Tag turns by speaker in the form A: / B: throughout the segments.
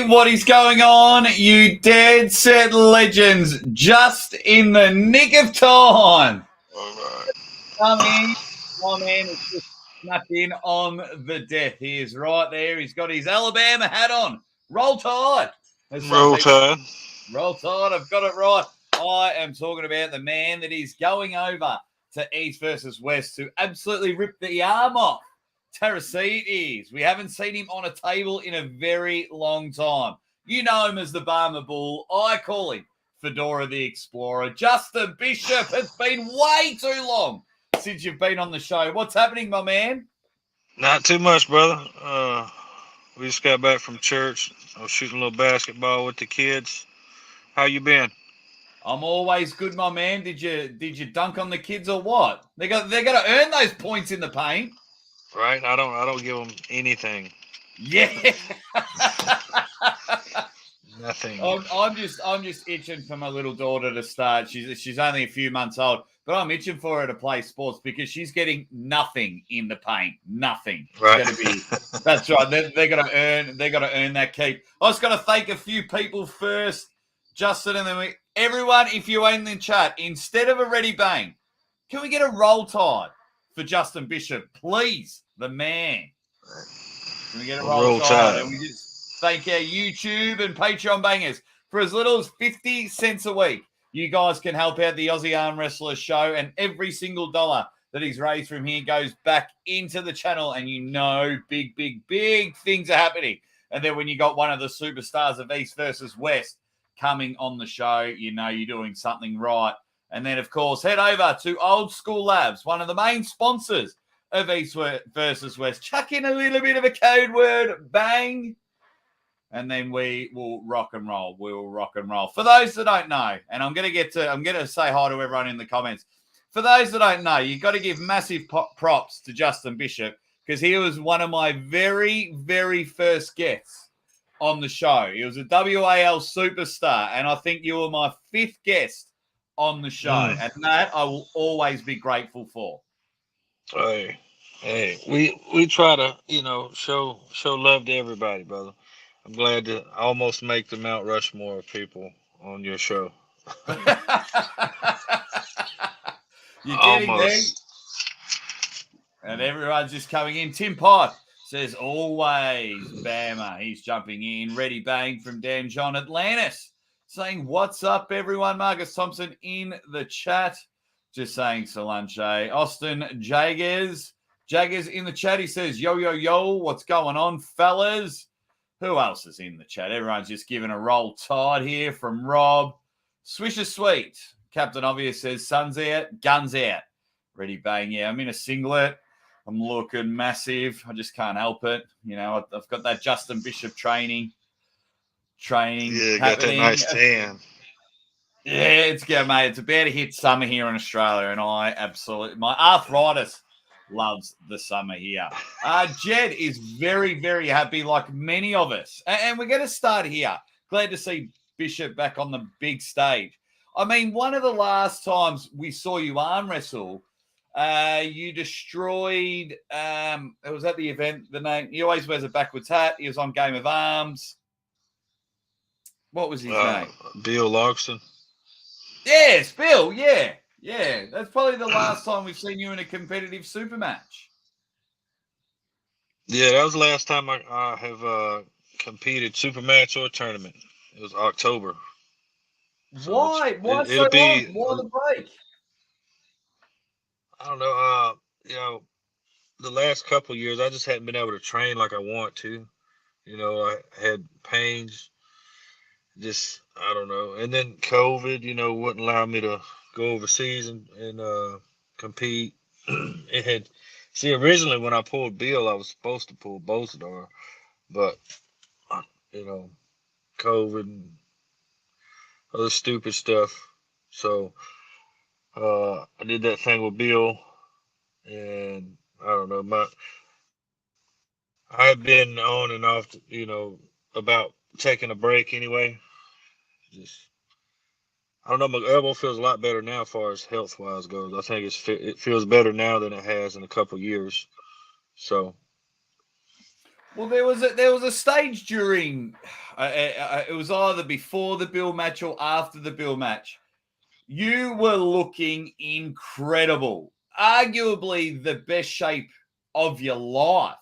A: what is going on, you dead set legends? Just in the nick of time.
B: All right.
A: Come in. My man has just snuck in on the death. He is right there. He's got his Alabama hat on. Roll Tide. As some
B: Roll
A: people
B: Tide.
A: Roll Tide. I've got it right. I am talking about the man that is going over to East versus West to absolutely rip the arm off Tarasides. We haven't seen him on a table in a very long time. You know him as the Bama Bull. I call him Fedora the Explorer. Justin Bishop, it's been way too long since you've been on the show. What's happening, my man?
B: Not too much, brother. We just got back from church. I was shooting a little basketball with the kids. How you been?
A: I'm always good, my man. Did you dunk on the kids or what? They got to earn those points in the paint.
B: Right? I don't give them anything.
A: Yeah.
B: Nothing.
A: I'm just itching for my little daughter to start. She's only a few months old, but I'm itching for her to play sports because she's getting nothing in the paint. Nothing.
B: Right.
A: That's right. They're gonna earn that keep. I was gonna thank a few people first, Justin, and then everyone. If you're in the chat, instead of a ready bang, can we get a roll tide for Justin Bishop, please? The man. Can we get a roll tide? And we just thank our YouTube and Patreon bangers for as little as 50 cents a week. You guys can help out the Aussie Arm Wrestler show, and every single dollar that he's raised from here goes back into the channel, and you know big things are happening. And then when you got one of the superstars of East versus West coming on the show, you know you're doing something right. And then, of course, head over to Old School Labs, one of the main sponsors of East versus West. Chuck in a little bit of a code word, bang, and then we will rock and roll. We will rock and roll. For those that don't know, and I'm going to say hi to everyone in the comments. For those that don't know, you've got to give massive props to Justin Bishop because he was one of my very first guests on the show. He was a WAL superstar, and I think you were my 5th guest on the show, and that I will always be grateful for.
B: Hey, we try to show love to everybody, brother. I'm glad to almost make the Mount Rushmore of people on your show.
A: You're getting there. And everyone's just coming in. Tim Pipe says, always Bama. He's jumping in. Ready bang from Dan John Atlantis. Saying, what's up, everyone? Marcus Thompson in the chat. Just saying, Solanche. Austin Jaggers in the chat. He says, yo, what's going on, fellas? Who else is in the chat? Everyone's just giving a roll tide here from Rob. Swisher Sweet. Captain Obvious says, sun's out, guns out. Ready bang. Yeah, I'm in a singlet. I'm looking massive. I just can't help it. You know, I've got that Justin Bishop training.
B: Yeah,
A: happening.
B: Got that nice tan.
A: Yeah, it's good, mate. It's about to hit summer here in Australia, and my arthritis loves the summer here. Jed is very happy, like many of us. And we're going to start here. Glad to see Bishop back on the big stage. I mean, one of the last times we saw you arm wrestle, you destroyed, it was at the event, the name, he always wears a backwards hat. He was on Game of Arms. What was his name?
B: Bill Logston.
A: Yes, Bill. Yeah. That's probably the last time we've seen you in a competitive super match.
B: Yeah, that was the last time I have competed super match or tournament. It was October.
A: So why? Why so long? Why the break?
B: I don't know. The last couple of years, I just hadn't been able to train like I want to. I had pains. Just, I don't know. And then COVID, wouldn't allow me to go overseas and compete. Originally when I pulled Bill, I was supposed to pull Bolsador, but, COVID and other stupid stuff. So, I did that thing with Bill, and I don't know, I've been on and off, about taking a break anyway. I don't know. My elbow feels a lot better now, as far as health wise goes. I think it feels better now than it has in a couple of years. So,
A: Well, there was a stage during. It was either before the Bill match or after the Bill match. You were looking incredible, arguably the best shape of your life.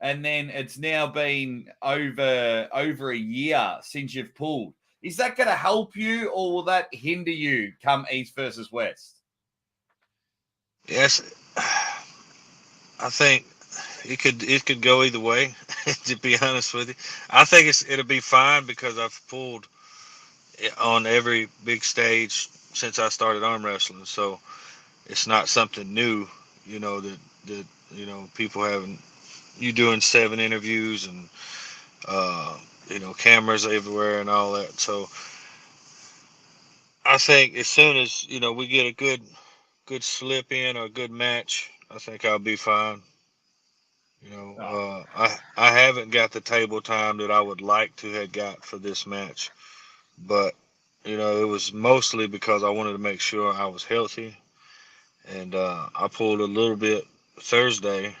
A: And then it's now been over a year since you've pulled. Is that going to help you, or will that hinder you come East versus West?
B: Yes, I think it could go either way. To be honest with you, I think it'll be fine because I've pulled on every big stage since I started arm wrestling. So it's not something new, that people having you doing 7 interviews and cameras everywhere and all that. So I think as soon as we get a good slip in or a good match, I think I'll be fine.
A: Oh,
B: I haven't got the table time that I would like to have got for this match, but it was mostly because I wanted to make sure I was healthy, and I pulled a little bit Thursday,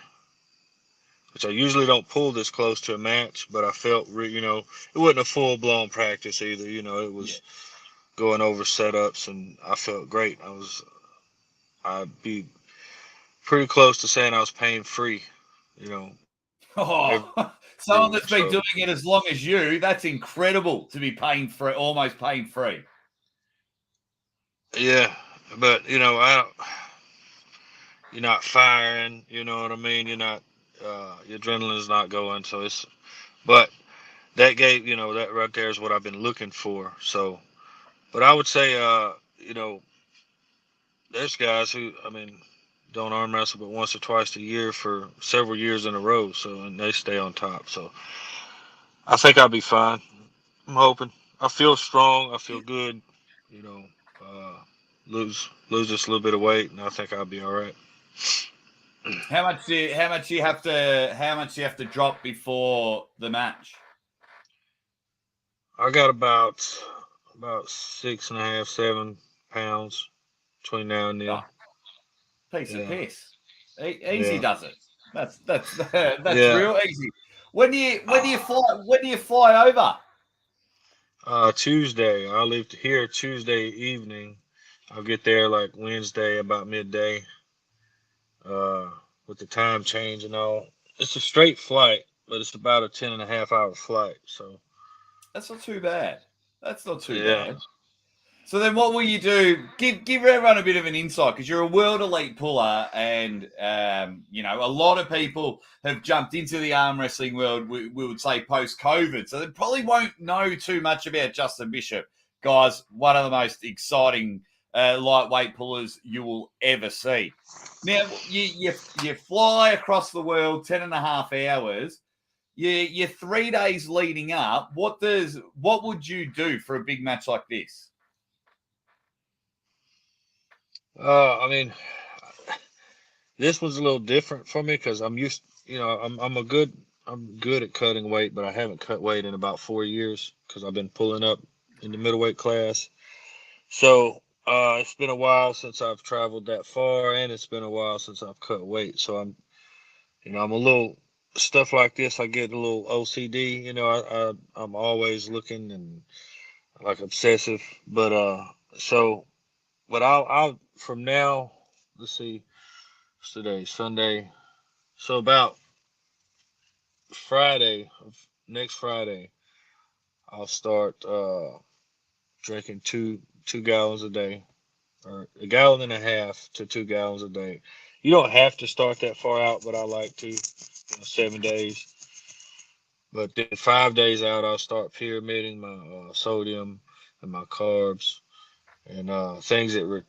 B: which I usually don't pull this close to a match, but I felt, it wasn't a full blown practice either. It
A: yeah.
B: was going over setups, and I felt great. I'd be pretty close to saying I was pain free, you know, every
A: Oh,
B: week.
A: someone that's
B: So
A: been doing it as long as you, that's incredible to be pain free, almost pain free.
B: yeah, but I don't, you're not firing. You know what I mean? You're not. Your adrenaline's not going. So but that gave, that right there is what I've been looking for. So, but I would say, there's guys who, I mean, don't arm wrestle but once or twice a year for several years in a row. So, and they stay on top. So, I think I'll be fine. I'm hoping. I feel strong. I feel good. You know, uh, lose just a little bit of weight, and I think I'll be all right.
A: How much do you have to drop before the match?
B: I got about 6.5, 7 pounds between now and then.
A: Oh, piece of
B: Yeah,
A: piss. Easy
B: yeah,
A: does it. That's
B: yeah.
A: real easy. When do you fly over?
B: Tuesday. I'll leave here Tuesday evening. I'll get there like Wednesday about midday. Uh, with the time change and all. It's a straight flight, but it's about a 10.5 hour flight. So
A: That's not too bad. That's not too
B: yeah.
A: bad. So then, what will you do? Give everyone a bit of an insight because you're a world elite puller, and a lot of people have jumped into the arm wrestling world. We would say post COVID, so they probably won't know too much about Justin Bishop, guys. One of the most exciting lightweight pullers you will ever see. Now, you fly across the world 10.5 hours. You're 3 days leading up. What would you do for a big match like this?
B: I mean, this was a little different for me because I'm used. I'm good at cutting weight, but I haven't cut weight in about 4 years because I've been pulling up in the middleweight class. So it's been a while since I've traveled that far, and it's been a while since I've cut weight. So I'm a little stuff like this. I get a little OCD. I'm always looking and like obsessive. But so, but I'll from now. Let's see, what's today? Sunday. So about Friday, next Friday, I'll start drinking two gallons a day, or a gallon and a half to 2 gallons a day. You don't have to start that far out, but I like to, 7 days. But then 5 days out, I'll start pyramiding my sodium and my carbs and things that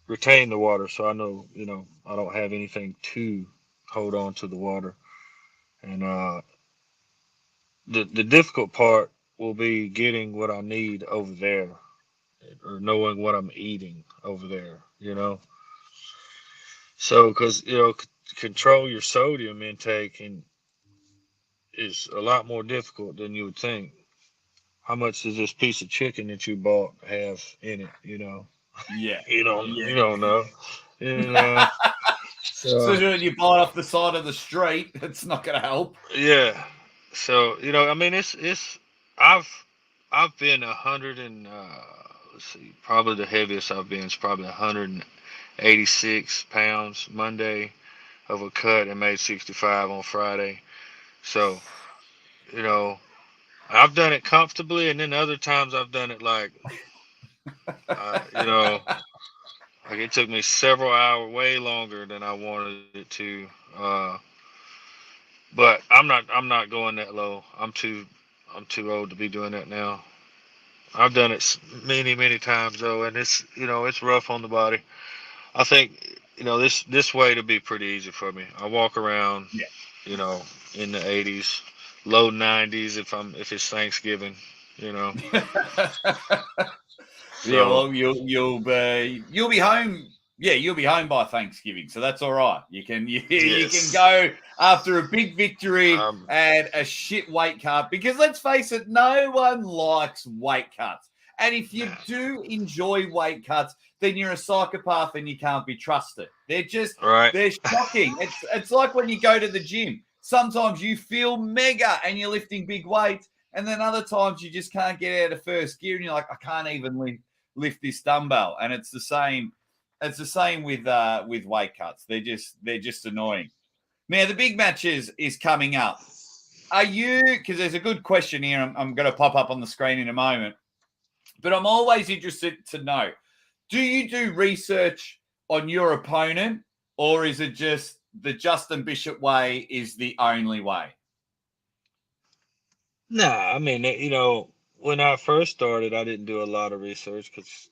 B: retain the water. So I know, I don't have anything to hold on to the water. And the difficult part will be getting what I need over there, or knowing what I'm eating over there. So because control your sodium intake and is a lot more difficult than you would think. How much does this piece of chicken that you bought have in it?
A: Yeah,
B: You don't
A: yeah.
B: you don't know. You know. So
A: Especially when you buy it off the side of the street, it's not going to help.
B: yeah. So I mean, I've I've been 100 and let's see, probably the heaviest I've been is probably 186 pounds Monday of a cut and made 65 on Friday. So you know, I've done it comfortably, and then other times I've done it like, like it took me several hours, way longer than I wanted it to. But I'm not going that low. I'm too old to be doing that now. I've done it many times though, and it's rough on the body. I think this way to be pretty easy for me. I walk around,
A: Yeah.
B: you know, in the 80s, low 90s if it's Thanksgiving, you know.
A: Yeah,
B: So
A: well, you'll be home. Yeah, you'll be home by Thanksgiving, so that's all right. You can
B: yes,
A: go after a big victory
B: um,
A: and a shit weight cut, because let's face it, no one likes weight cuts. And if you
B: nah,
A: do enjoy weight cuts, then you're a psychopath and you can't be trusted.
B: right,
A: They're shocking. It's like when you go to the gym. Sometimes you feel mega and you're lifting big weights, and then other times you just can't get out of first gear and you're like, I can't even lift this dumbbell. And it's the same. It's the same with weight cuts. They're just annoying. Now the big match is coming up. Are you? Because there's a good question here. I'm going to pop up on the screen in a moment. But I'm always interested to know: do you do research on your opponent, or is it just the Justin Bishop way is the only way?
B: nah. I mean, when I first started, I didn't do a lot of research because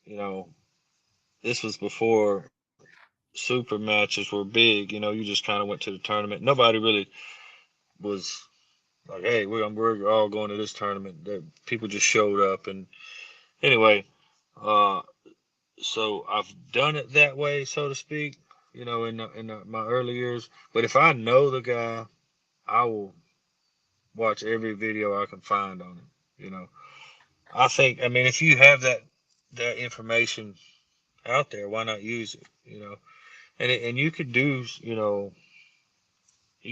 B: this was before super matches were big. You just kind of went to the tournament. Nobody really was like, hey, we're all going to this tournament. That people just showed up, and anyway, uh, so I've done it that way, so to speak. My early years. But if I know the guy, I will watch every video I can find on him. I think. I mean, if you have that information out there, why not use it? And you could do. You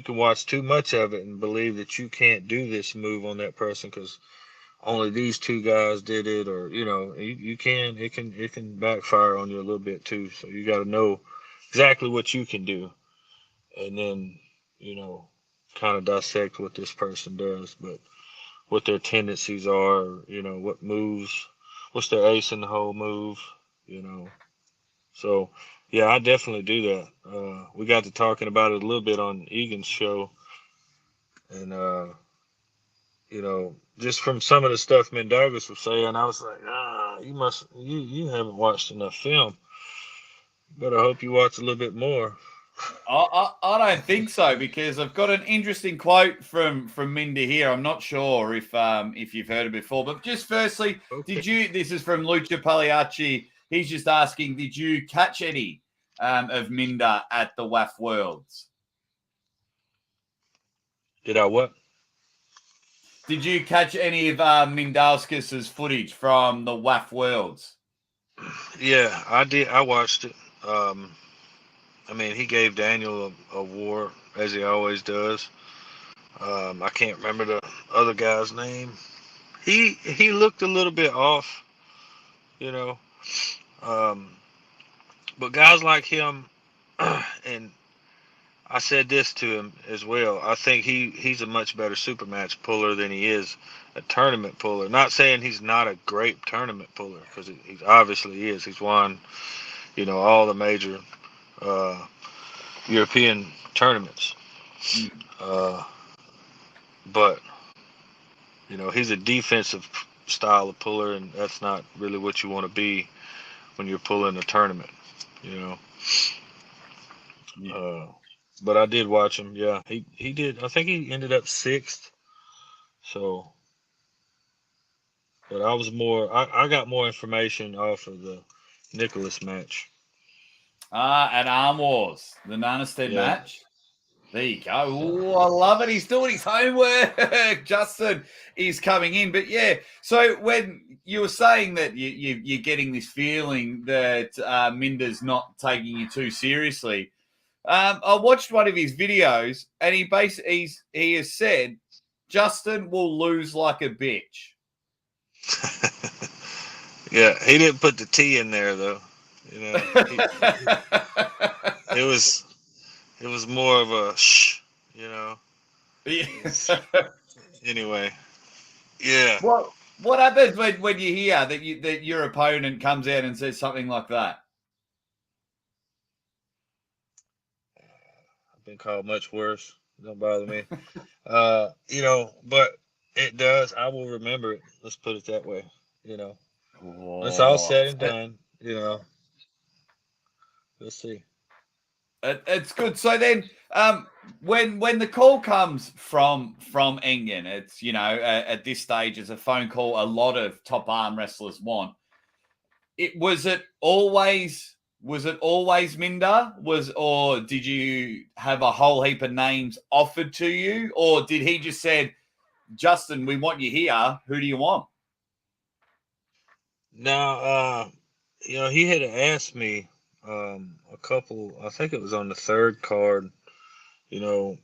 B: can watch too much of it and believe that you can't do this move on that person because only these two guys did it, or you can it can backfire on you a little bit too. So you got to know exactly what you can do, and then you know kind of dissect what this person does, but what their tendencies are, what moves, what's their ace in the hole move, you know. So yeah, I definitely do that. We got to talking about it a little bit on Egan's show, and just from some of the stuff Mendogas was saying, I was like, you haven't watched enough film. Better hope you watch a little bit more.
A: I don't think so, because I've got an interesting quote from Minda here. I'm not sure if you've heard it before, but just firstly,
B: Okay.
A: did you? This is from Lucia Pagliacci. He's just asking, did you catch any of Minda at the WAF Worlds?
B: Did I what?
A: Did you catch any of Mindauskas's footage from the WAF Worlds?
B: Yeah, I did. I watched it. Um, I mean, he gave Daniel a war as he always does. I can't remember the other guy's name. He looked a little bit off, you know. Um, but guys like him, and I said this to him as well. I think he's a much better super match puller than he is a tournament puller. Not saying he's not a great tournament puller, because he obviously is. He's won, all the major uh, European tournaments. Uh, but he's a defensive style of puller, and that's not really what you want to be when you're pulling a tournament. You know.
A: Yeah.
B: But I did watch him. Yeah, he did. I think he ended up sixth. So, but I was more. I got more information off of the Nicholas match.
A: At Arm Wars, the Nanestead
B: Yeah.
A: match. There you go. Ooh, I love it. He's doing his homework. Justin is coming in. But yeah, so when you were saying that you're getting this feeling that Minda's not taking you too seriously, I watched one of his videos, and he has said Justin will lose like a bitch.
B: Yeah, he didn't put the T in there though. You know, it was more of a shh. You know. It's, anyway, yeah.
A: What happens when you hear that your opponent comes out and says something like that?
B: I've been called much worse. Don't bother me. But it does. I will remember it. Let's put it that way. You know, when it's all
A: Oh,
B: said and done, we'll see.
A: it's good. So then, when the call comes from Engen, it's at this stage, it's a phone call. A lot of top arm wrestlers want. Was it always Minder? Or did you have a whole heap of names offered to you, or did he just said, Justin, we want you here. Who do you want?
B: Now, he had asked me a couple. I think it was on the third card. You know,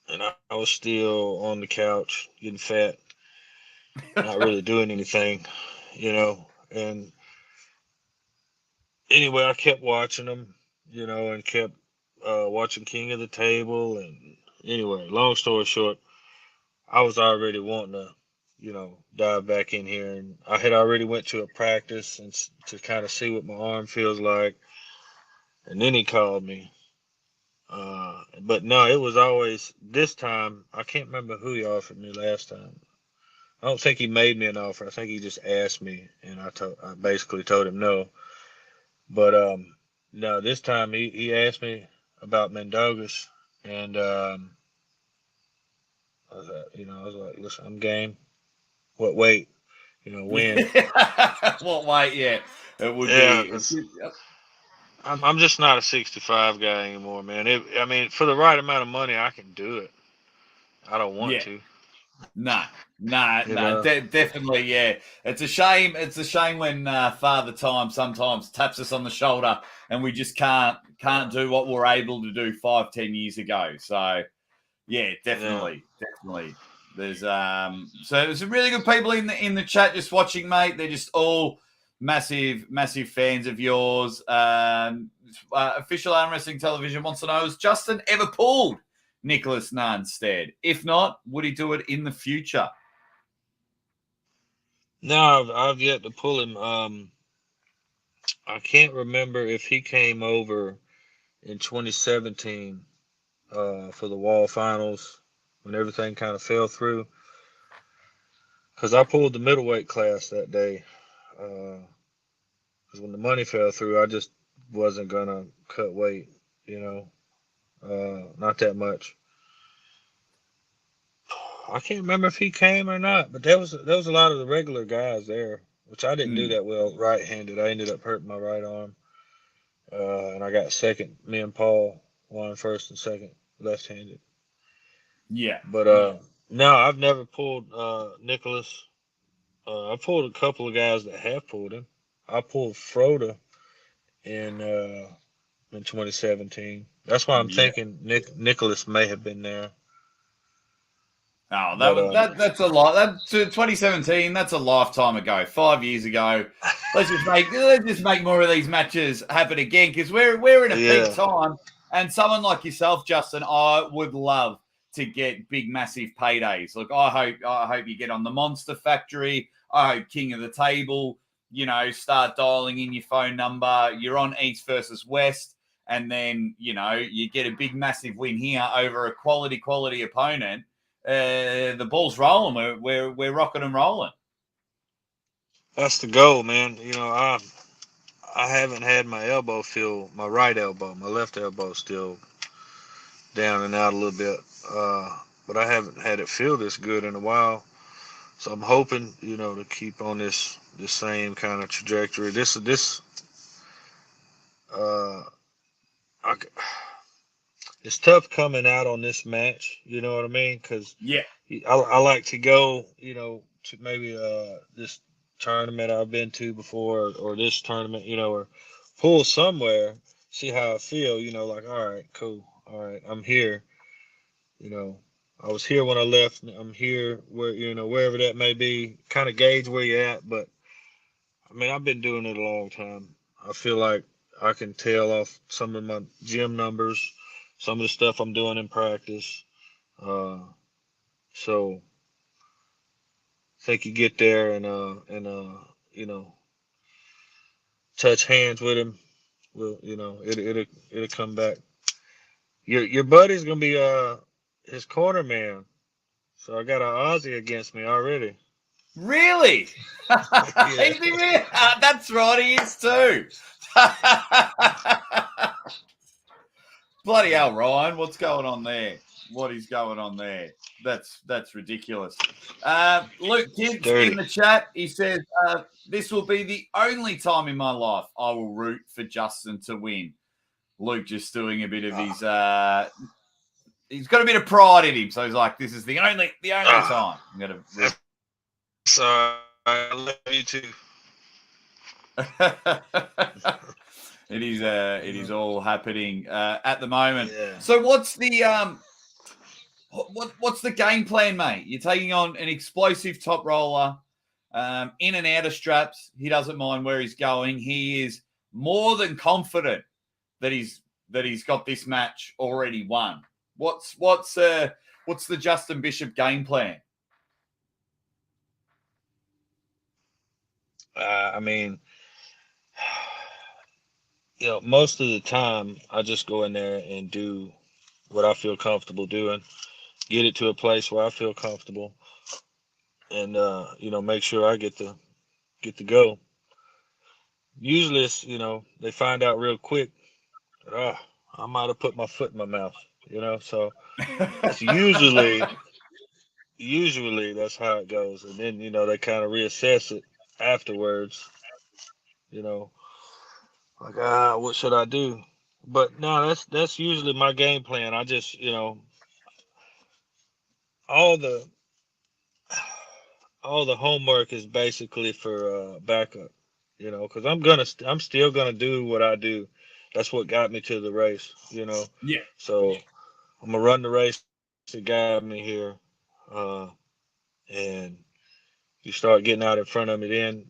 B: and I was still on the couch getting fat, not really doing anything. And anyway, I kept watching them. And kept watching King of the Table. And anyway, long story short, I was already wanting to, dive back in here, and I had already went to a practice and to kind of see what my arm feels like, and then he called me. But no, it was always this time. I can't remember who he offered me last time. I don't think he made me an offer. I think he just asked me, and I basically told him no. But no, this time he asked me about Mendogas, and I was like, listen, I'm game. What weight? When?
A: What weight? Yeah, it would
B: Yeah,
A: be.
B: I'm just not a 65 guy anymore, man. I mean, for the right amount of money, I can do it. I don't want
A: Yeah,
B: to.
A: no, no,
B: You
A: no,
B: know.
A: definitely, yeah. It's a shame. It's a shame when Father Time sometimes taps us on the shoulder and we just can't do what we're able to do 5-10 years ago. So yeah,
B: Yeah.
A: definitely. There's some really good people in the chat just watching, mate. They're just all massive fans of yours. Official Arm Wrestling Television wants to know: has Justin ever pulled Nicholas Nanstead? If not, would he do it in the future?
B: No, I've yet to pull him. I can't remember if he came over in 2017 for the Wall Finals when everything kind of fell through. Because I pulled the middleweight class that day. Because when the money fell through, I just wasn't gonna cut weight. You not that much. I can't remember if he came or not, but there was a lot of the regular guys there, which I didn't do
A: Mm,
B: that well right-handed. I ended up hurting my right arm, and I got second. Me and Paul won first and second left-handed.
A: yeah.
B: But no, I've never pulled Nicholas. I pulled a couple of guys that have pulled him. I pulled Froda in uh, in 2017. That's why I'm
A: Yeah.
B: thinking Nicholas may have been there.
A: Oh,
B: But
A: that's a lot. That's 2017. That's a lifetime ago. 5 years ago. Let's just make more of these matches happen again because we're in a peak
B: yeah,
A: time. And someone like yourself, Justin, I would love to get big, massive paydays. Look, I hope you get on the Monster Factory. I hope King of the Table. Start dialing in your phone number. You're on East versus West, and then you get a big, massive win here over a quality opponent. The ball's rolling. We're rocking and rolling.
B: that's the goal, man. I haven't had my elbow feel my right elbow, my left elbow still down and out a little bit. But I haven't had it feel this good in a while. So I'm hoping, to keep on this same kind of trajectory. Uh, I, it's tough coming out on this match. You know what I mean? Because
A: Yeah,
B: I like to go, to maybe this tournament I've been to before, or this tournament, or pull somewhere, see how I feel. Like, all right, cool, all right, I'm here. You know, I was here when I left. I'm here wherever that may be. Kind of gauge where you're at, but I mean, I've been doing it a long time. I feel like I can tell off some of my gym numbers, some of the stuff I'm doing in practice. Uh, so I think you get there and you know touch hands with him. Well, it'll come back. Your buddy's gonna be his corner man. So I got an Aussie against me already.
A: Really?
B: Yeah.
A: Is he really? That's right, he is too. Bloody hell, Ryan, what's going on there? What is going on there? That's ridiculous. Luke
B: It's
A: Gibbs in
B: dirty.
A: the chat, he says, this will be the only time in my life I will root for Justin to win. Luke just doing a bit of his he's got a bit of pride in him, so he's like, this is the only time I'm gonna root.
B: So I love you too.
A: It is all happening at the moment.
B: Yeah.
A: So what's the what's the game plan, mate? You're taking on an explosive top roller, in and out of straps. He doesn't mind where he's going. He is more than confident that he's got this match already won. What's the Justin Bishop game plan?
B: I mean, most of the time I just go in there and do what I feel comfortable doing, get it to a place where I feel comfortable, and make sure I get to go. Usually, they find out real quick that I might have put my foot in my mouth. So it's usually that's how it goes, and then they kind of reassess it afterwards. You know, like what should I do? But no, that's usually my game plan. I just all the all the homework is basically for backup. Because I'm still gonna do what I do. That's what got me to the race.
A: Yeah.
B: So I'm gonna run the race that got me here, and you start getting out in front of me. Then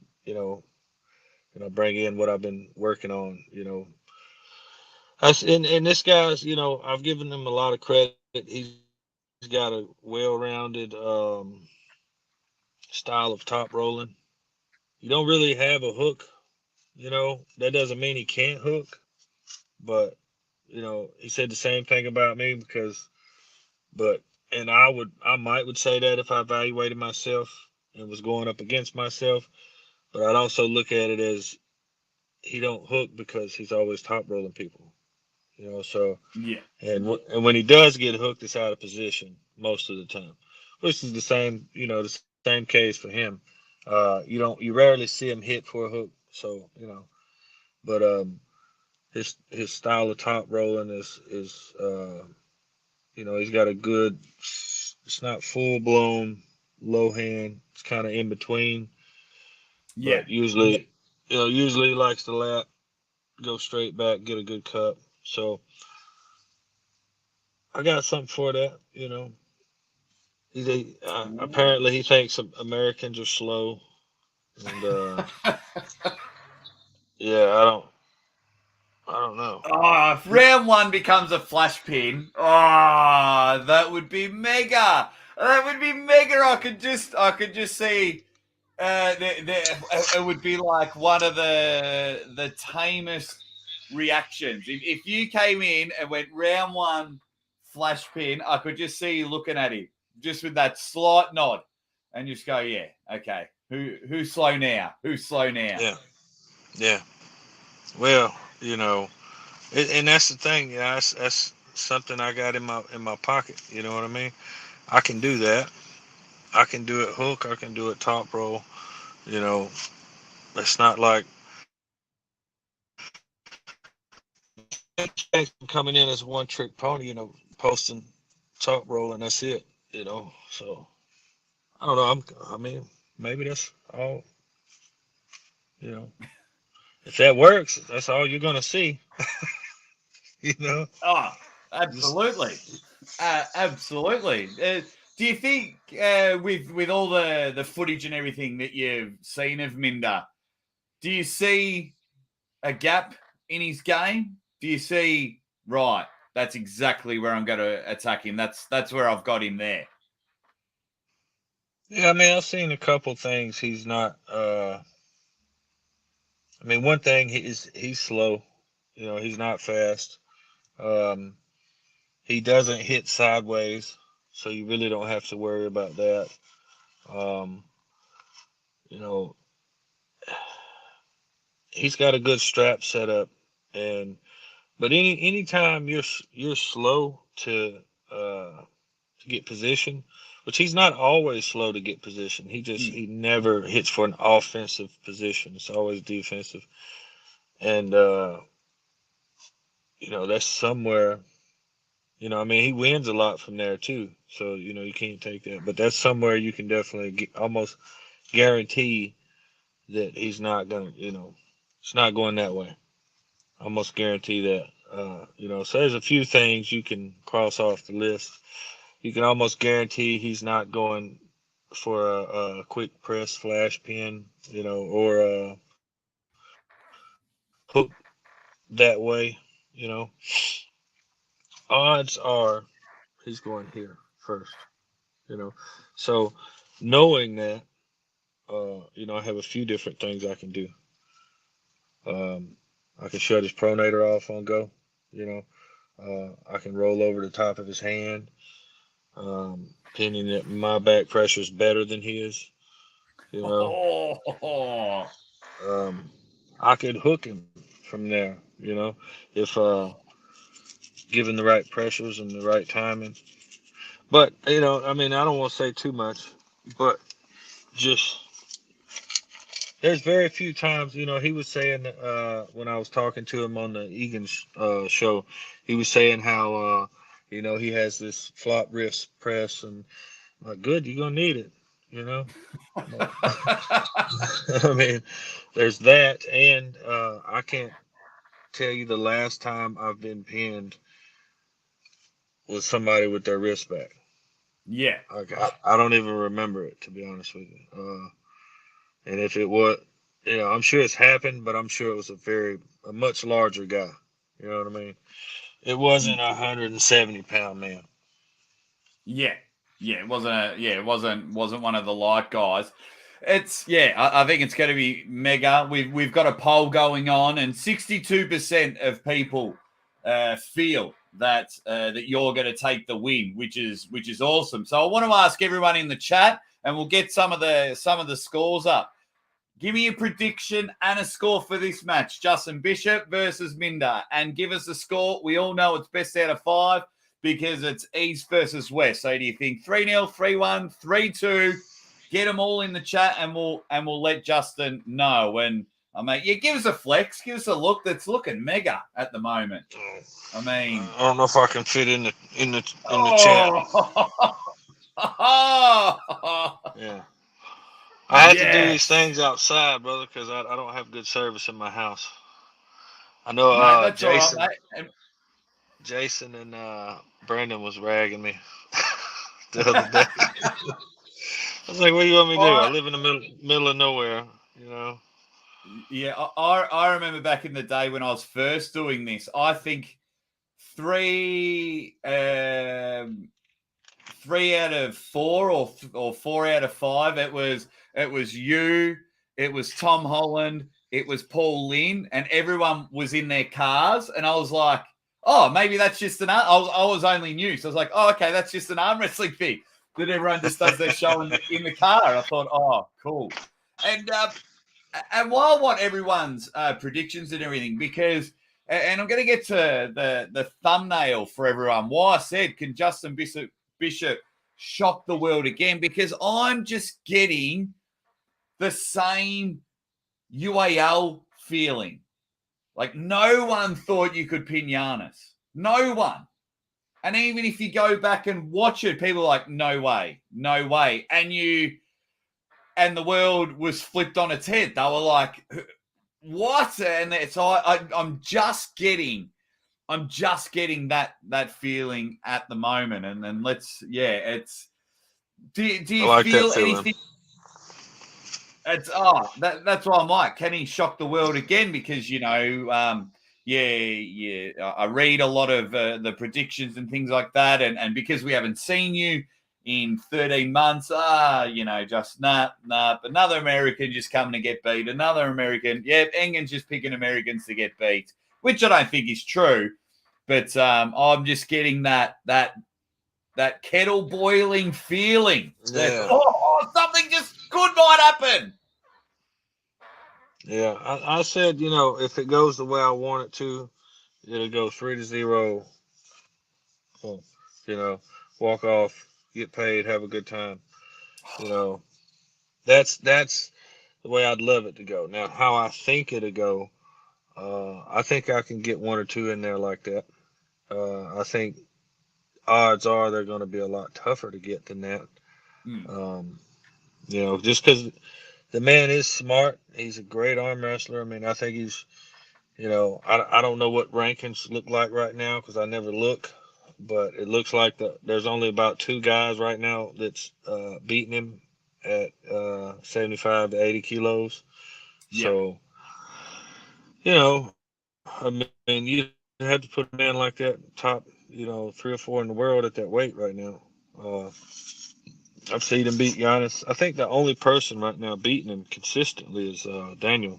B: bring in what I've been working on. And this guy's, I've given him a lot of credit. He's got a well-rounded style of top rolling. You don't really have a hook, that doesn't mean he can't hook, but he said the same thing about me but and I might would say that if I evaluated myself and was going up against myself, but I'd also look at it as he don't hook because he's always top rolling people, so.
A: Yeah.
B: And when he does get hooked, it's out of position most of the time, which is the same case for him. You rarely see him hit for a hook, so but his style of top rolling is he's got a good. It's not full blown low hand. It's kind of in between,
A: Yeah.
B: but usually he likes to lap, go straight back, get a good cut. So I got something for that. Apparently he thinks Americans are slow, and yeah, I don't know.
A: Oh, if round one becomes a flash pin, oh, that would be mega. That would be mega. I could just see. It would be like one of the tamest reactions. If you came in and went round one flash pin, I could just see you looking at him, just with that slight nod, and just go, yeah, okay. Who's slow now? Who's slow now?
B: Yeah, yeah. Well, and that's the thing. Yeah, that's something I got in my pocket. You know what I mean? I can do that. I can do it hook. I can do it top roll. You know, it's not like coming in as one trick pony. Posting top roll and that's it. So I don't know. I mean, maybe that's all. You know, if that works, that's all you're gonna see. You know?
A: Oh,
B: Just,
A: absolutely. Absolutely. Do you think with all the footage and everything that you've seen of Minder, do you see a gap in his game? Do you see, right, that's exactly where I'm going to attack him. That's where I've got him there.
B: yeah, I mean, I've seen a couple things. He's not. I mean, one thing he's slow. You know, he's not fast. Um, he doesn't hit sideways, so you really don't have to worry about that. Um, you know, he's got a good strap set up, and but anytime you're slow to get position, which he's not always slow to get position.
A: Hmm.
B: He never hits for an offensive position. It's always defensive, and you know that's somewhere. You know, I mean, he wins a lot from there too. So you know you can't take that, but that's somewhere you can definitely almost guarantee that he's not gonna. You know, it's not going that way. Almost guarantee that. You know, so there's a few things you can cross off the list. You can almost guarantee he's not going for a quick press flash pin, you know, or a hook that way, you know. Odds are he's going here first, you know. So knowing that, you know, I have a few different things I can do. I can shut his pronator off on go, you know. I can roll over the top of his hand, opinion that my back pressure is better than his, you know.
A: Oh,
B: Um, I could hook him from there, you know, if given the right pressures and the right timing. But you know, I mean, I don't want to say too much, but just there's very few times, you know, he was saying when I was talking to him on the Egan show, he was saying how you know he has this flop wrist press and I'm like, good, you're gonna need it, you know. Like, I mean, there's that, and I can't tell you the last time I've been pinned with somebody with their wrist back.
A: yeah.
B: Like I don't even remember it, to be honest with you. And if it was, you know, I'm sure it's happened, but I'm sure it was a much larger guy. You know what I mean? It wasn't a 170-pound man.
A: Yeah, yeah, it wasn't one of the light guys. It's yeah, I think it's going to be mega. We've got a poll going on, and 62% of people feel that you're going to take the win, which is awesome. So I want to ask everyone in the chat, and we'll get some of the scores up. Give me a prediction and a score for this match. Justin Bishop versus Minder. And give us a score. We all know it's best out of 5 because it's East versus West. So do you think 3-0, 3-1, 3-2? Get them all in the chat and we'll let Justin know. And I mean, yeah, give us a flex. Give us a look that's looking mega at the moment. I mean,
B: I don't know if I can fit in the chat.
A: oh,
B: Yeah, I had to do these
A: yes.
B: things outside, brother, because I don't have good service in my house. I know
A: Mate, that's all right, mate. And
B: Jason and Brandon was ragging me the other day. I was like, "What do you want me to do? I
A: I,
B: live in the middle of nowhere, you know."
A: yeah, I remember back in the day when I was first doing this. I think three three out of four or 4 out of 5. It was you, it was Tom Holland, it was Paul Lynn, and everyone was in their cars, and I was like, oh, maybe that's just I was only new, so I was like, oh, okay, that's just an arm wrestling thing that everyone just does their show in the car. I thought, oh, cool, and while I want everyone's predictions and everything, because and I'm going to get to the thumbnail for everyone. Why I said, can Justin Bishop shock the world again? Because I'm just getting the same UAL feeling. Like no one thought you could pin Giannis. No one. And even if you go back and watch it, people are like, no way, no way. And the world was flipped on its head. They were like, what? And it's I'm just getting I'm just getting that feeling at the moment, and then it's. Do
B: I
A: you
B: like that
A: feel
B: feeling.
A: anything? It's that's why I'm like, can he shock the world again? Because I read a lot of the predictions and things like that, and because we haven't seen you in 13 months, just another American just coming to get beat, another American, Engen's just picking Americans to get beat, which I don't think is true, but I'm just getting that kettle boiling feeling that
B: Yeah.
A: something just good might happen.
B: Yeah. I said, if it goes the way I want it to, it'll go 3-0. Oh, you know, walk off, get paid, have a good time. You know, that's the way I'd love it to go. Now, how I think it'll go, I think I can get one or two in there like that. I think odds are they're going to be a lot tougher to get than that.
A: Hmm.
B: Um, just because the man is smart, he's a great arm wrestler. I mean, I think he's, I don't know what rankings look like right now because I never look, but it looks like there's only about two guys right now that's beating him at 75 to 80 kilos.
A: Yep.
B: So, I mean, you have to put a man like that top, 3 or 4 in the world at that weight right now. Uh, I've seen him beat Giannis. I think the only person right now beating him consistently is Daniel.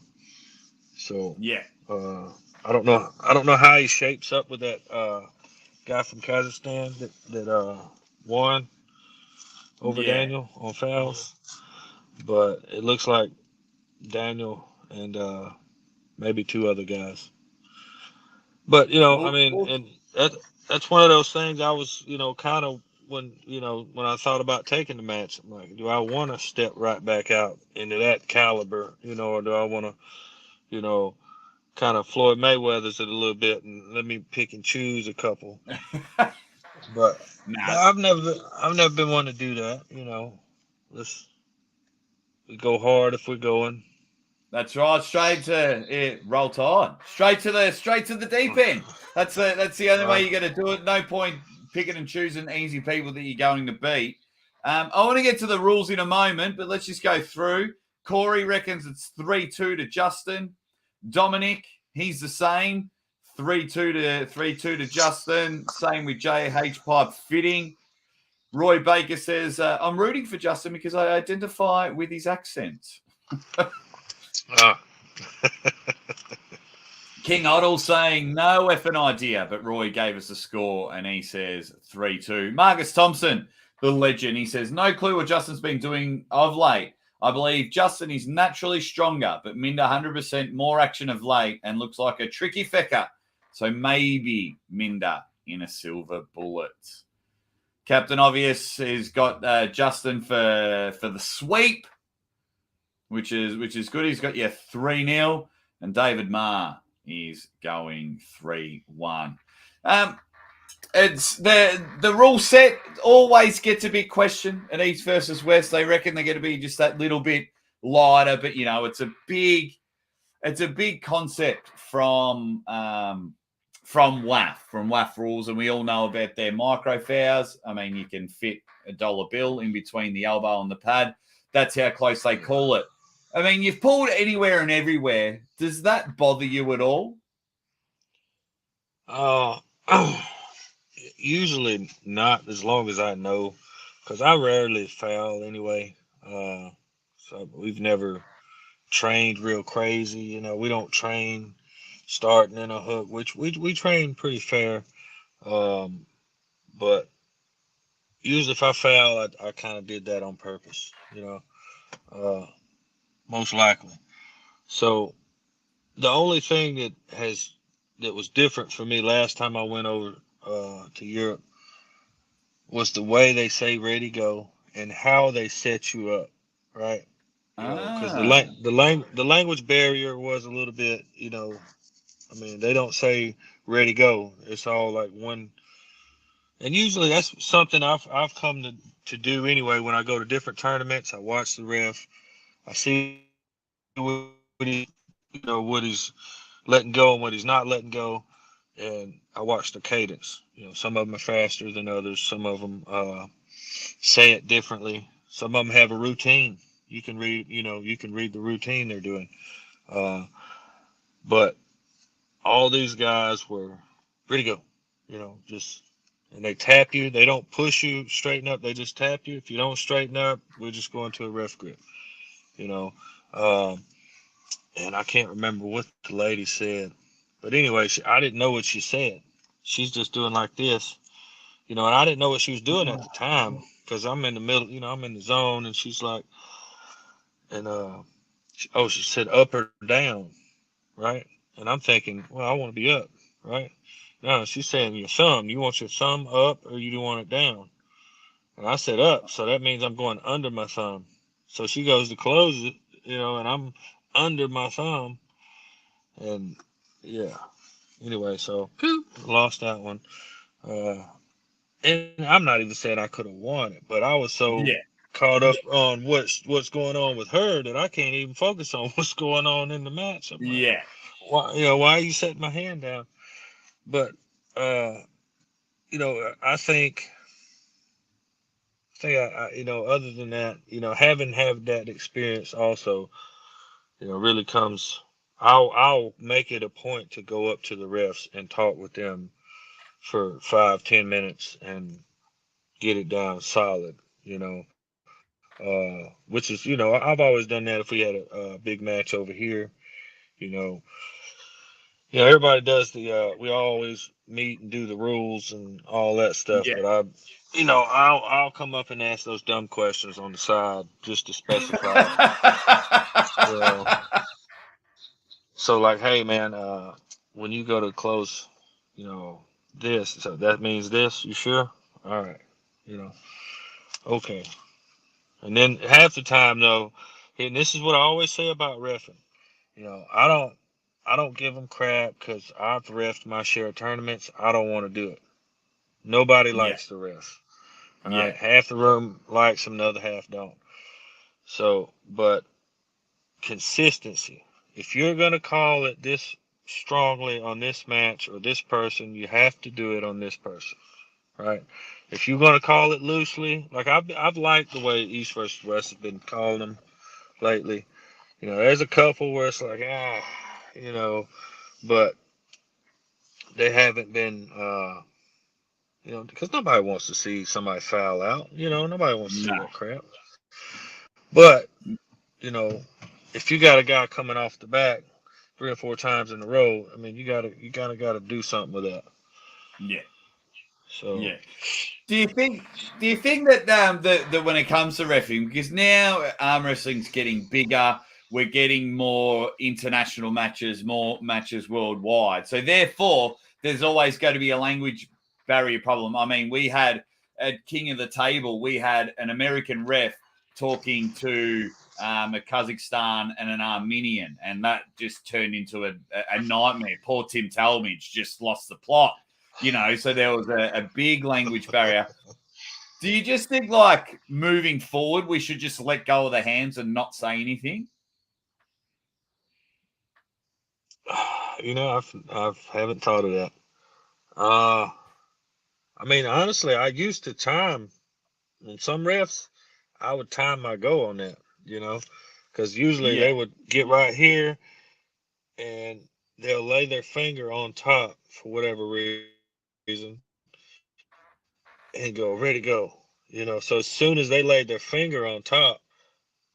B: So
A: Yeah.
B: uh, I don't know. I don't know how he shapes up with that guy from Kazakhstan that won over
A: Yeah.
B: Daniel on fouls, but it looks like Daniel and maybe two other guys. But I
A: Well,
B: mean, and that's one of those things. I was, kind of when I thought about taking the match, I'm like, do I want to step right back out into that caliber, or do I want to, you know, kind of Floyd Mayweather's it a little bit and let me pick and choose a couple. But
A: nah,
B: I've never been one to do that. Let's we go hard if we're going.
A: that's right. Straight to roll tide. Straight to the deep end. That's the only way
B: Right.
A: you're going to do it. No point picking and choosing easy people that you're going to beat. I want to get to the rules in a moment, but let's just go through. Corey reckons it's 3-2 to Justin. Dominic, he's the same. 3-2 to Justin. Same with JH Pipe Fitting. Roy Baker says, I'm rooting for Justin because I identify with his accent.
B: Ah.
A: King Otto saying, no effing idea, but Roy gave us a score and he says 3-2. Marcus Thompson, the legend, he says, no clue what Justin's been doing of late. I believe Justin is naturally stronger, but Minda 100% more action of late and looks like a tricky fecker. So maybe Minda in a silver bullet. Captain Obvious has got Justin for the sweep, which is good. He's got 3-0, and David Marr is going 3-1. It's the rule set always gets a big question at East versus West. They reckon they're going to be just that little bit lighter, but it's a big concept from WAF rules, and we all know about their micro fouls. I mean, you can fit a dollar bill in between the elbow and the pad. That's how close they call it. I mean, you've pulled anywhere and everywhere. Does that bother you at all?
B: Uh, usually not as long as I know, because I rarely foul anyway. So we've never trained real crazy. We don't train starting in a hook, which we train pretty fair. Um, but usually if I foul, I kind of did that on purpose. Uh, most likely. So the only thing that was different for me last time I went over to Europe was the way they say ready go and how they set you up, right? Because
A: Ah,
B: the language barrier was a little bit, I mean, they don't say ready go. It's all like one, and usually that's something I've come to do anyway. When I go to different tournaments, I watch the ref, I see what he's letting go and what he's not letting go, and I watch the cadence. Some of them are faster than others. Some of them say it differently. Some of them have a routine. You can read the routine they're doing. Uh, but all these guys were ready to go. Just and they tap you. They don't push you straighten up. They just tap you. If you don't straighten up, we're just going to a ref grip. You know, um, and I can't remember what the lady said, but anyway, I didn't know what she said. She's just doing like this. And I didn't know what she was doing at the time because I'm in the middle. I'm in the zone, and she's like, and she said up or down, right? And I'm thinking, well, I want to be up, right? No, she's saying your thumb. You want your thumb up or you want it down? And I said up, so that means I'm going under my thumb. So she goes to close it, and I'm under my thumb, and yeah. Anyway, so lost that one. Uh, and I'm not even saying I could have won it, but I was so
A: Yeah.
B: caught up on what's going on with her that I can't even focus on what's going on in the match. I'm like,
A: Yeah.
B: why are you setting my hand down? But I think other than that, having had that experience also, really comes. I'll make it a point to go up to the refs and talk with them for 5-10 minutes and get it down solid. Which is I've always done that if we had a big match over here. You know, everybody does we always meet and do the rules and all that stuff,
A: Yeah.
B: but I'll come up and ask those dumb questions on the side just to specify. You know, so like, hey man, when you go to close, you know, this, so that means this. You sure? All right. You know, okay. And then half the time though, and this is what I always say about reffing. I don't give them crap because I've refed my share of tournaments. I don't want to do it. Nobody
A: Yeah.
B: likes the ref. All
A: Yeah.
B: right, half the room likes them, the other half don't. So, but consistency. If you're gonna call it this strongly on this match or this person, you have to do it on this person, right? If you're gonna call it loosely, like I've liked the way East versus West has been calling them lately. There's a couple where it's like but they haven't been because nobody wants to see somebody foul out. Nobody wants to see
A: No.
B: that crap. But you know, if you got a guy coming off the back 3 or 4 times in a row, I mean, you gotta do something with that.
A: Yeah.
B: So
A: Yeah. Do you think? Do you think that that when it comes to refereeing, because now arm wrestling's getting bigger, we're getting more international matches, more matches worldwide. So therefore, there's always going to be a language barrier problem. I mean, we had at King of the Table, we had an American ref talking to a Kazakhstan and an Armenian, and that just turned into a nightmare. Poor Tim Talmadge just lost the plot. So there was a big language barrier. Do you just think, like, moving forward, we should just let go of the hands and not say anything?
B: I haven't thought of that. Uh, I mean, honestly, I used to time on some refs. I would time my go on that, because usually
A: Yeah,
B: they would get right here and they'll lay their finger on top for whatever reason and go ready to go. So as soon as they laid their finger on top,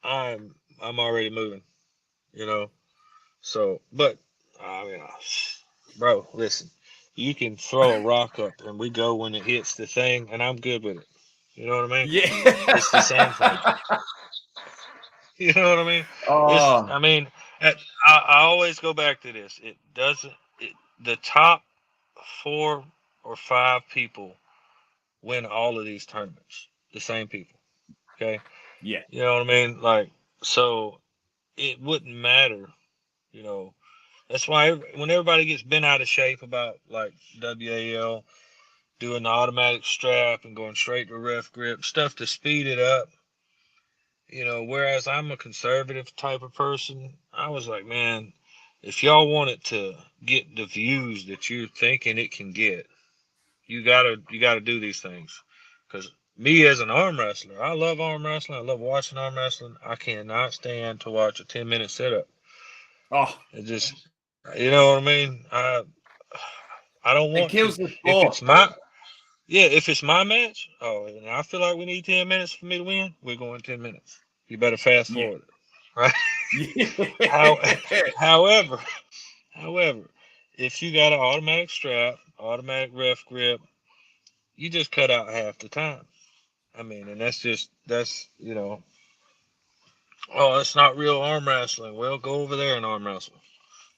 B: I'm already moving. You know. So, but I mean, bro, listen, you can throw a rock up and we go when it hits the thing, and I'm good with it. You know what I mean? It's the same
A: yeah.
B: thing. You know what I mean? It's,
A: Oh,
B: I mean, I always go back to this. It doesn't. The top 4 or 5 people win all of these tournaments. The same people. Okay.
A: yeah,
B: You know what I mean? Like, so it wouldn't matter. You know, That's why when everybody gets bent out of shape about like WAL doing the automatic strap and going straight to ref grip stuff to speed it up, whereas I'm a conservative type of person, I was like, man, if y'all want it to get the views that you're thinking it can get, you gotta do these things. Because me as an arm wrestler, I love arm wrestling. I love watching arm wrestling. I cannot stand to watch a 10-minute setup.
A: Oh,
B: It just, you know what I mean. I don't
A: it
B: want to.
A: kills the
B: If
A: sport.
B: it's my Yeah, if it's my match, oh, and I feel like we need 10 minutes for me to win, we're going 10 minutes. You better fast
A: Yeah.
B: forward, right? How,
A: Yeah.
B: however, however, if you got an automatic strap, automatic ref grip, you just cut out half the time. I mean, and that's oh, it's not real arm wrestling. Well, go over there and arm wrestle.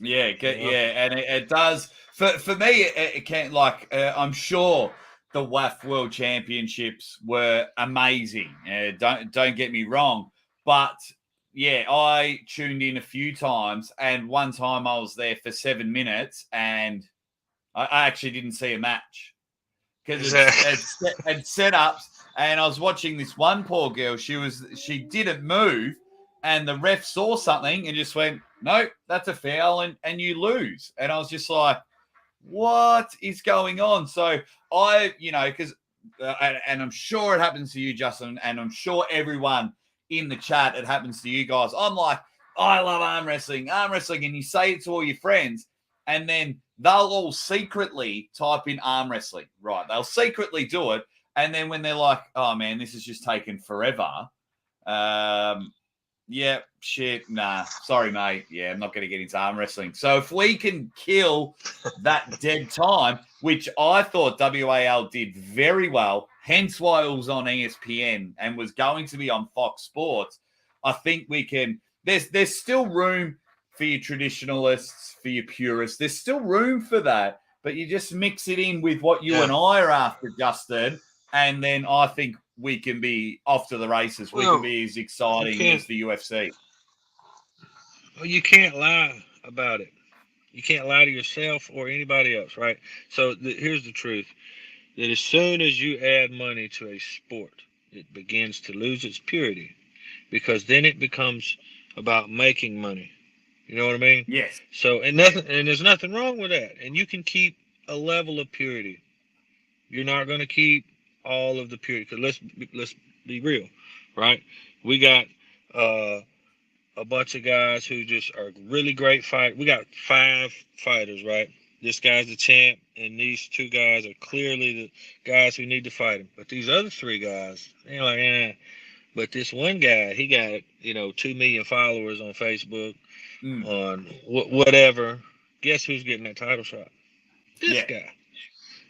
A: Yeah,
B: You know,
A: and it does for me. It can't like I'm sure the WAF World Championships were amazing. Don't get me wrong, but yeah, I tuned in a few times, and one time I was there for 7 minutes, and I actually didn't see a match because
B: exactly.
A: it's setups, and I was watching this one poor girl. She didn't move, and the ref saw something and just went, "No, that's a foul," and you lose. And I was just like, "What is going on?" So because and I'm sure it happens to you, Justin, and I'm sure everyone in the chat it happens to you guys. I'm like, I love arm wrestling, and you say it to all your friends, and then they'll all secretly type in arm wrestling, right? They'll secretly do it, and then when they're like, "Oh man, this is just taking forever," um, yeah, shit, nah, sorry, mate. Yeah, I'm not going to get into arm wrestling. So if we can kill that dead time, which I thought WAL did very well, hence why it was on ESPN and was going to be on Fox Sports, I think we can. There's still room for your traditionalists, for your purists. There's still room for that, but you just mix it in with what you and
B: Yeah.
A: I are after, Justin, and then I think we can be off to the races. We can
B: Well,
A: be as
B: you
A: exciting
B: can't.
A: as the UFC.
B: Well, you can't lie about it. You can't lie to yourself or anybody else, right? So here's the truth: that as soon as you add money to a sport, it begins to lose its purity because then it becomes about making money. You know what I mean?
A: Yes.
B: So and there's nothing wrong with that. And you can keep a level of purity. You're not going to keep all of the purity because let's be real, right? We got uh, a bunch of guys who just are really great fight. We got 5 fighters, right? This guy's the champ, and these 2 guys are clearly the guys who need to fight him. But these other 3 guys, they're like, eh. But this one guy, he got 2 million followers on Facebook,
A: Mm.
B: on whatever. Guess who's getting that title shot? This
A: Yeah.
B: guy,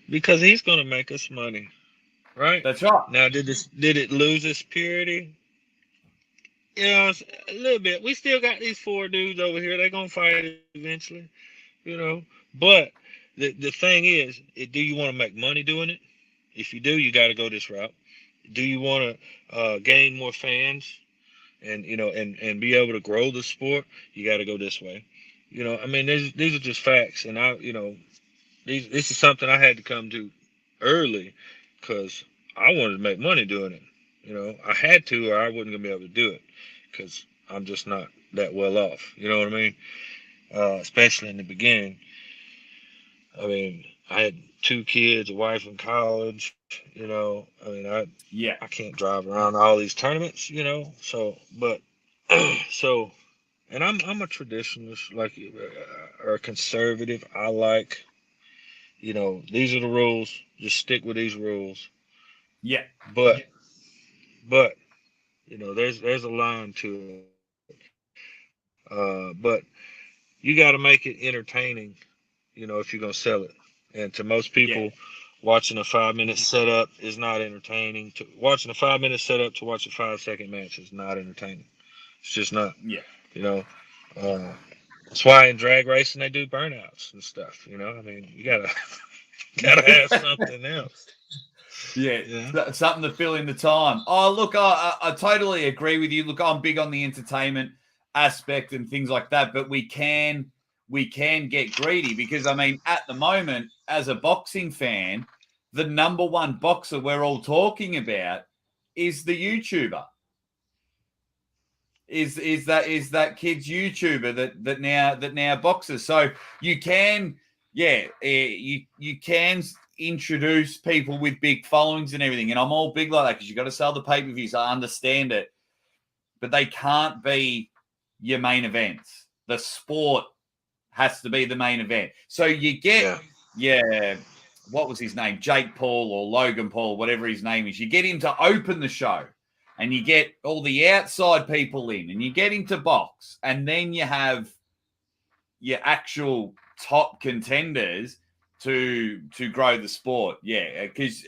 B: because he's gonna make us money, right?
A: That's right.
B: Now, did it lose its purity? A little bit. We still got these 4 dudes over here. They're gonna fight eventually, you know. But the thing is, do you want to make money doing it? If you do, you got to go this route. Do you want to gain more fans and be able to grow the sport? You got to go this way. I mean, these are just facts, and this is something I had to come to early because I wanted to make money doing it. I had to, or I wasn't gonna be able to do it because I'm just not that well off. You know what I mean? Especially in the beginning. I mean, I had 2 kids, a wife in college. I mean,
A: Yeah.
B: I can't drive around all these tournaments. So but so and I'm a traditionalist, like or a conservative. I like these are the rules. Just stick with these rules.
A: Yeah.
B: But but there's a line to it. But you got to make it entertaining. If you're gonna sell it. And to most people,
A: Yeah.
B: watching a 5-minute setup is not entertaining. Watching a 5-minute setup to watch a 5-second match is not entertaining. It's just not.
A: Yeah.
B: You know. Uh, that's why in drag racing they do burnouts and stuff. I mean, you gotta gotta have something else.
A: Yeah.
B: Yeah.
A: Something to fill in the time. Oh, look, I totally agree with you. Look, I'm big on the entertainment aspect and things like that, but we can get greedy because I mean, at the moment, as a boxing fan, the number one boxer we're all talking about is the YouTuber. is that kid's YouTuber that now boxes. So you can, you can introduce people with big followings and everything. And I'm all big like that because you got to sell the pay-per-views. I understand it, but they can't be your main events. The sport has to be the main event. So you get, what was his name? Jake Paul or Logan Paul, whatever his name is. You get him to open the show and you get all the outside people in and you get him to box. And then you have your actual top contenders to grow the sport. Yeah, because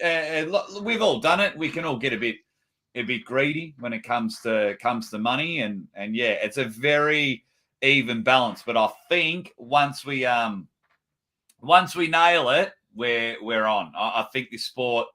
A: we've all done it. We can all get a bit greedy when it comes to money, and yeah, it's a very even balance. But I think once we nail it, we're on. I think this sport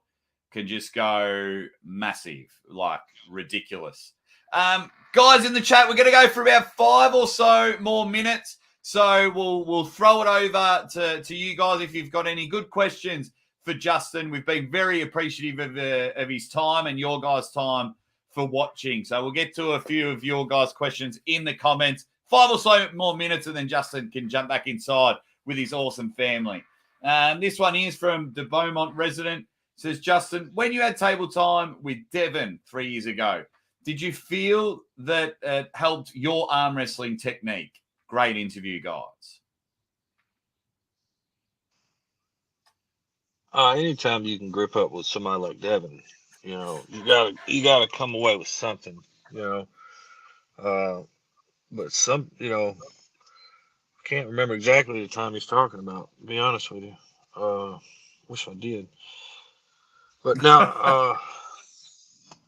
A: can just go massive, like ridiculous. Guys in the chat, we're going to go for about 5 or so more minutes. So we'll throw it over to you guys if you've got any good questions for Justin. We've been very appreciative of his time and your guys' time for watching. So we'll get to a few of your guys' questions in the comments. 5 or so more minutes, and then Justin can jump back inside with his awesome family. This one is from the Beaumont resident. It says, Justin, when you had table time with Devon 3 years ago, did you feel that it helped your arm wrestling technique? Great interview, guys.
B: Anytime you can grip up with somebody like Devin, you gotta come away with something, but can't remember exactly the time he's talking about, to be honest with you. Wish I did. But now,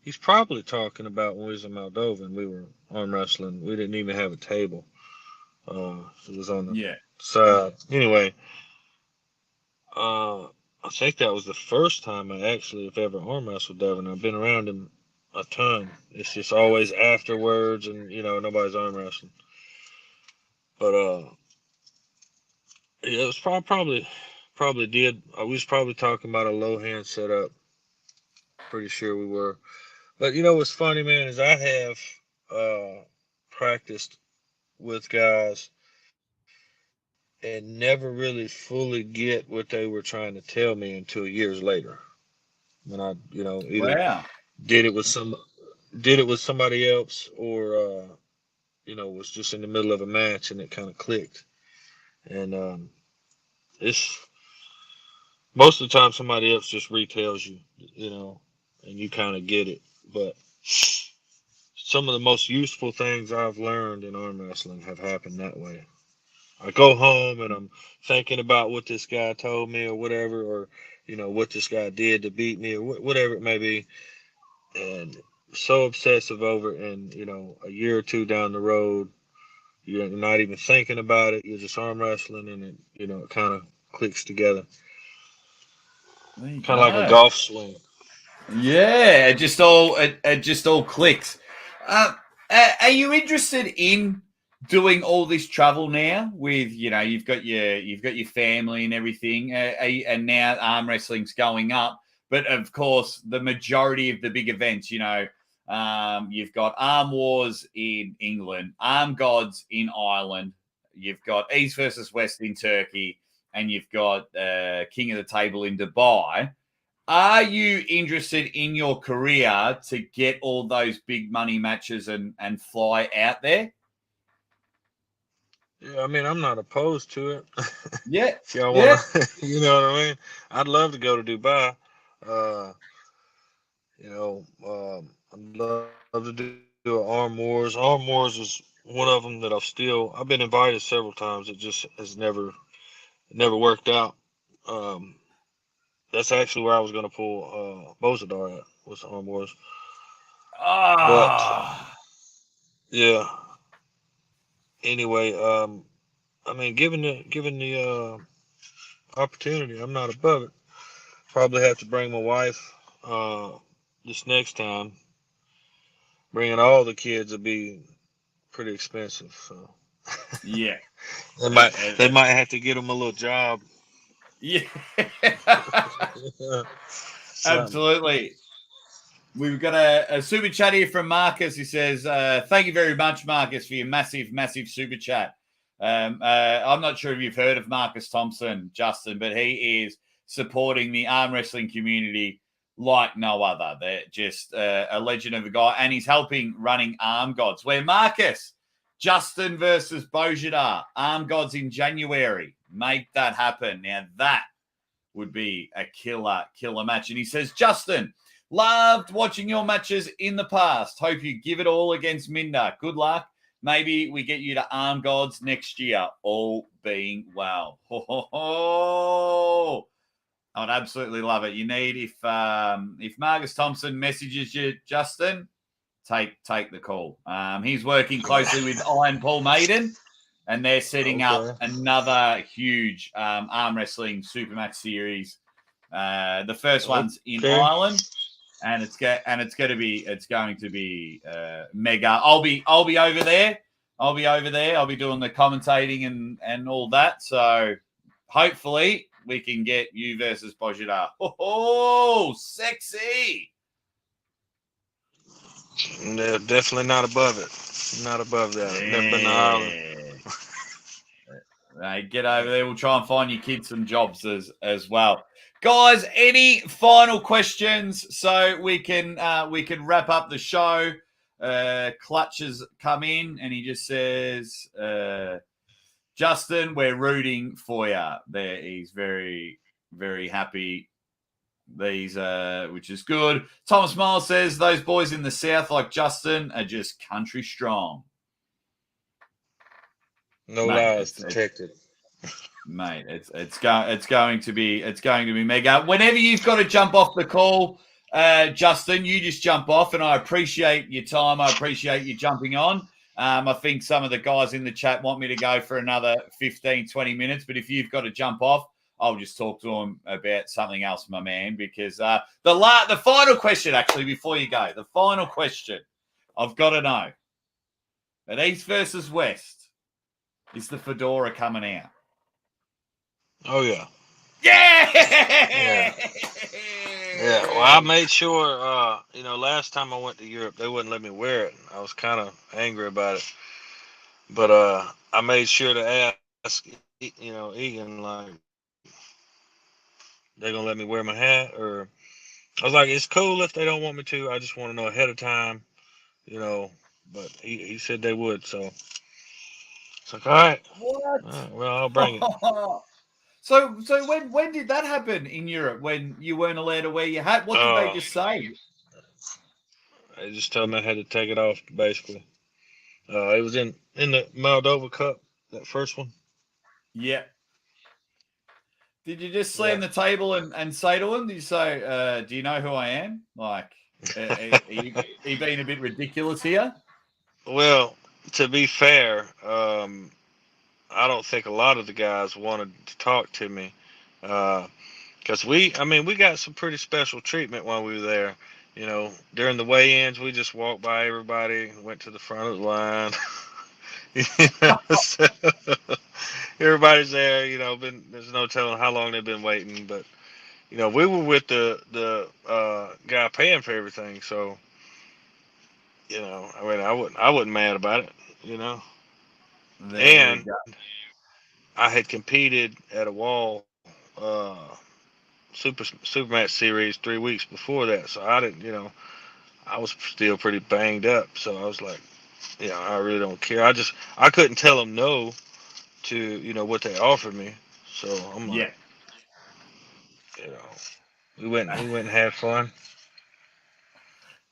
B: he's probably talking about when we was in Moldova and we were arm wrestling. We didn't even have a table. It was on the side. Anyway, I think that was the first time I actually have ever arm wrestled Devin. I've been around him a ton. It's just always afterwards, and nobody's arm wrestling. But yeah, it was probably did. We was probably talking about a low hand setup. Pretty sure we were. But what's funny, man, is I have practiced with guys and never really fully get what they were trying to tell me until years later. When I, either did it with somebody else, or was just in the middle of a match and it kind of clicked. And it's most of the time somebody else just retells you, and you kind of get it. But some of the most useful things I've learned in arm wrestling have happened that way. I go home and I'm thinking about what this guy told me or whatever, or, what this guy did to beat me or whatever it may be. And so obsessive over it. And, a year or two down the road, you're not even thinking about it. You're just arm wrestling and it kind of clicks together. Kind of like a golf swing.
A: Yeah, it just all clicks. Are you interested in doing all this travel now? With you've got your family and everything, and now arm wrestling's going up. But of course, the majority of the big events, you've got Arm Wars in England, Arm Gods in Ireland, you've got East versus West in Turkey, and you've got King of the Table in Dubai. Are you interested in your career to get all those big money matches and fly out there?
B: Yeah, I mean, I'm not opposed to it.
A: Yeah.
B: If y'all want to, you know what I mean? I'd love to go to Dubai. I'd love to do Arm Wars. Arm Wars is one of them that I've been invited several times. It just has never worked out. That's actually where I was going to pull Bozadar at, was Arm Wars. But yeah. Anyway, I mean, given the opportunity, I'm not above it. Probably have to bring my wife this next time. Bringing all the kids will be pretty expensive. So
A: Yeah,
B: they might have to get them a little job.
A: Yeah, absolutely. We've got a super chat here from Marcus. He says, thank you very much, Marcus, for your massive, massive super chat. I'm not sure if you've heard of Marcus Thompson, Justin, but he is supporting the arm wrestling community like no other. They're just a legend of a guy, and he's helping running Arm Gods, where Marcus, Justin versus Bojidar, Arm Gods in January. Make that happen. Now, that would be a killer match. And he says, Justin, loved watching your matches in the past. Hope you give it all against Minder. Good luck. Maybe we get you to Arm Gods next year, all being well. Ho, ho, ho. I would absolutely love it. You need, if Marcus Thompson messages you, Justin, take the call. He's working closely with Iron Paul Maiden, and they're setting up another huge arm wrestling supermatch series. The first one's in Ireland, and it's going to be mega. I'll be over there. I'll be doing the commentating and all that. So hopefully we can get you versus Bojidar. Oh, sexy.
B: No, definitely not above it. Not above that.
A: Yeah.
B: Never been to Ireland.
A: Hey, get over there. We'll try and find your kids some jobs as well. Guys, any final questions so we can wrap up the show? Clutch has come in and he just says, Justin, we're rooting for you. There, he's very, very happy. These, which is good. Thomas Miles says those boys in the south, like Justin, are just country strong.
B: No lies detected.
A: Mate, it's going to be mega. Whenever you've got to jump off the call, Justin, you just jump off, and I appreciate your time. I appreciate you jumping on. I think some of the guys in the chat want me to go for another 15, 20 minutes, but if you've got to jump off, I'll just talk to them about something else, my man, because the final question, actually, before you go, the final question I've got to know, at East versus West, is the fedora coming out?
B: Oh, yeah.
A: Yeah!
B: Yeah, well, I made sure, last time I went to Europe, they wouldn't let me wear it. I was kind of angry about it. But I made sure to ask, Egan, like, they're going to let me wear my hat? Or I was like, it's cool if they don't want me to. I just want to know ahead of time, But he said they would, so it's like, all right.
A: What?
B: Well, I'll bring it.
A: So when did that happen in Europe, when you weren't allowed to wear your hat? What did they just say?
B: They just told me I had to take it off, basically. It was in the Moldova Cup, that first one.
A: Yeah. Did you just slam the table and say to him, did you say, do you know who I am? Like, are you being a bit ridiculous here?
B: Well, to be fair, I don't think a lot of the guys wanted to talk to me because we got some pretty special treatment while we were there. During the weigh-ins, we just walked by everybody, went to the front of the line. So everybody's there. There's no telling how long they've been waiting, but we were with the guy paying for everything, so I wasn't mad about it,
A: There
B: and I had competed at a wall Supermatch series 3 weeks before that, so I didn't, I was still pretty banged up, so I was like, I really don't care. I couldn't tell them no to what they offered me, so I'm like, we went and had fun.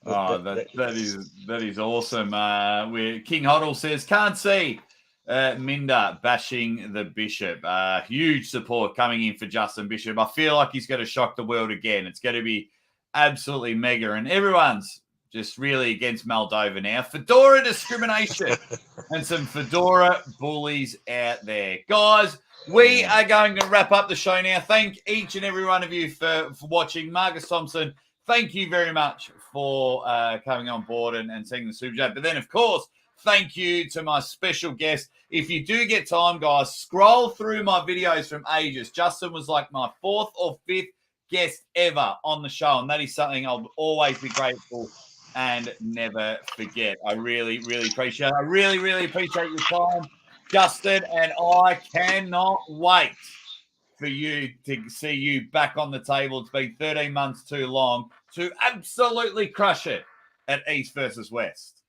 A: That is awesome. Where King Hoddle says, can't see Minder bashing the Bishop. Huge support coming in for Justin Bishop. I feel like he's going to shock the world again. It's going to be absolutely mega, and everyone's just really against Moldova now. Fedora discrimination and some Fedora bullies out there. Guys, we are going to wrap up the show now. Thank each and every one of you for watching. Marcus Thompson, thank you very much for coming on board and seeing the Super Chat. But then, of course, thank you to my special guest. If you do get time, guys, scroll through my videos from ages. Justin was like my 4th or 5th guest ever on the show, and that is something I'll always be grateful and never forget. I really, really appreciate it. I really, really appreciate your time, Justin, and I cannot wait for you to see you back on the table. It's been 13 months too long to absolutely crush it at East versus West.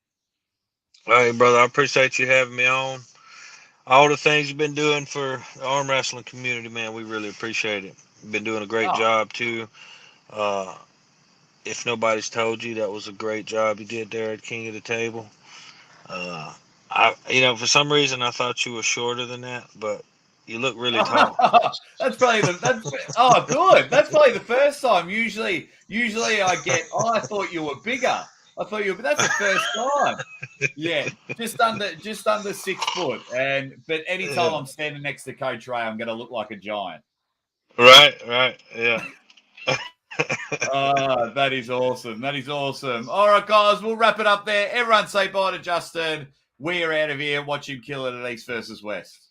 B: Hey, brother, I appreciate you having me on. All the things you've been doing for the arm wrestling community, man, we really appreciate it. You've been doing a great job, too. If nobody's told you, that was a great job you did there at King of the Table. For some reason, I thought you were shorter than that, but you look really tall.
A: That's probably good. That's probably the first time. Usually I get. Oh, I thought you were bigger. That's the first time. Yeah, just under 6 foot. But anytime I'm standing next to Coach Ray, I'm going to look like a giant.
B: Right, yeah.
A: That is awesome. That is awesome. All right, guys, we'll wrap it up there. Everyone say bye to Justin. We're out of here. Watch him kill it at East versus West.